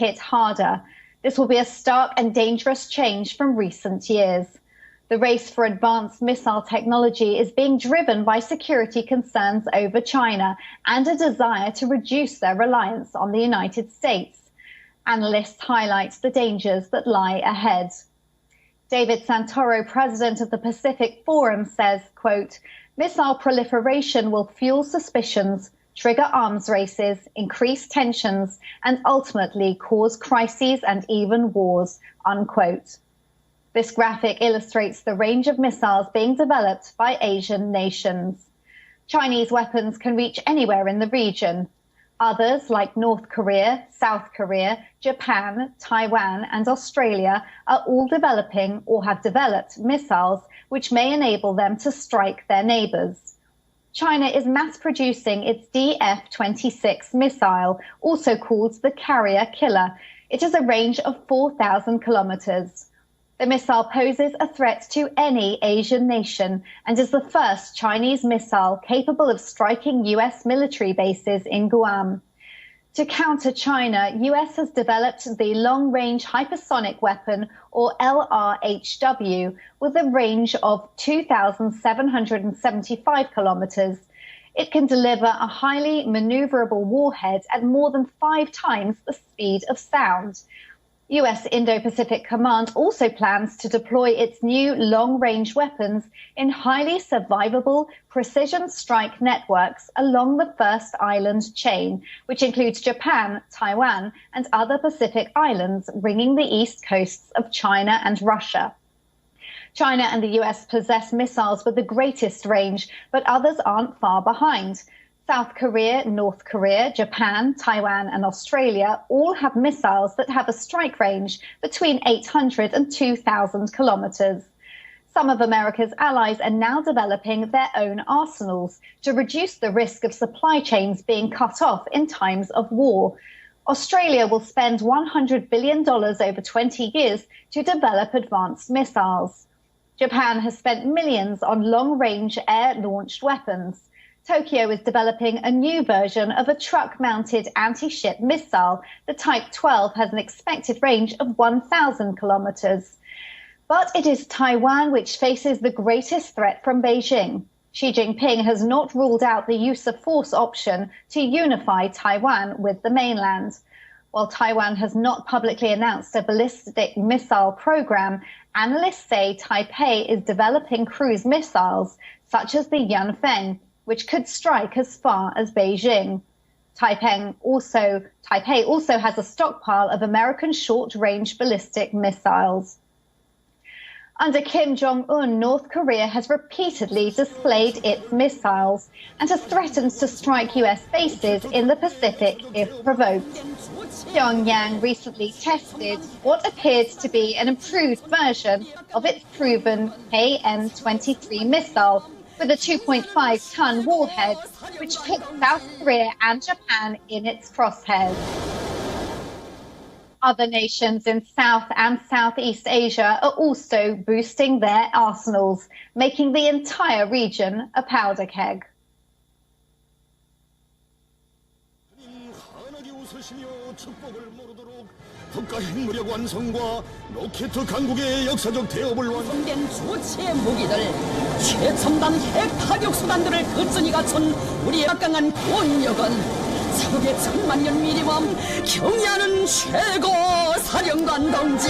hit harder. This will be a stark and dangerous change from recent years. The race for advanced missile technology is being driven by security concerns over China and a desire to reduce their reliance on the United States. Analysts highlight the dangers that lie ahead. David Santoro, president of the Pacific Forum, says, quote, "Missile proliferation will fuel suspicions, trigger arms races, increase tensions, and ultimately cause crises and even wars," unquote. This graphic illustrates the range of missiles being developed by Asian nations. Chinese weapons can reach anywhere in the region. Others, like North Korea, South Korea, Japan, Taiwan, and Australia, are all developing or have developed missiles which may enable them to strike their neighbors. China is mass-producing its DF-26 missile, also called the Carrier Killer. It has a range of 4,000 kilometers. The missile poses a threat to any Asian nation and is the first Chinese missile capable of striking U.S. military bases in Guam. To counter China, U.S. has developed the Long-Range Hypersonic Weapon, or LRHW, with a range of 2,775 kilometers. It can deliver a highly maneuverable warhead at more than 5 times the speed of sound. U.S. Indo-Pacific Command also plans to deploy its new long-range weapons in highly survivable precision strike networks along the first island chain, which includes Japan, Taiwan, and other Pacific islands ringing the east coasts of China and Russia. China and the U.S. possess missiles with the greatest range, but others aren't far behind. South Korea, North Korea, Japan, Taiwan, and Australia all have missiles that have a strike range between 800 and 2,000 kilometers. Some of America's allies are now developing their own arsenals to reduce the risk of supply chains being cut off in times of war. Australia will spend $100 billion over 20 years to develop advanced missiles. Japan has spent millions on long-range air-launched weapons. Tokyo is developing a new version of a truck-mounted anti-ship missile. The Type 12 has an expected range of 1,000 kilometers. But it is Taiwan which faces the greatest threat from Beijing. Xi Jinping has not ruled out the use of force option to unify Taiwan with the mainland. While Taiwan has not publicly announced a ballistic missile program, analysts say Taipei is developing cruise missiles, such as the Yanfeng, which could strike as far as Beijing. Taipei also has a stockpile of American short-range ballistic missiles. Under Kim Jong-un, North Korea has repeatedly displayed its missiles and has threatened to strike U.S. bases in the Pacific if provoked. Pyongyang recently tested what appeared to be an improved version of its proven KN-23 missile, with a 2.5-ton warhead, which put South Korea and Japan in its crosshairs. Other nations in South and Southeast Asia are also boosting their arsenals, making the entire region a powder keg. 국가 핵무력 완성과 로켓 강국의 역사적 대업을 완성된 조치의 무기들, 최첨단 핵 타격 수단들을 거뜬히 갖춘 우리의 막강한 권력은 적의 천만년 미리와 경의하는 최고 사령관 동지.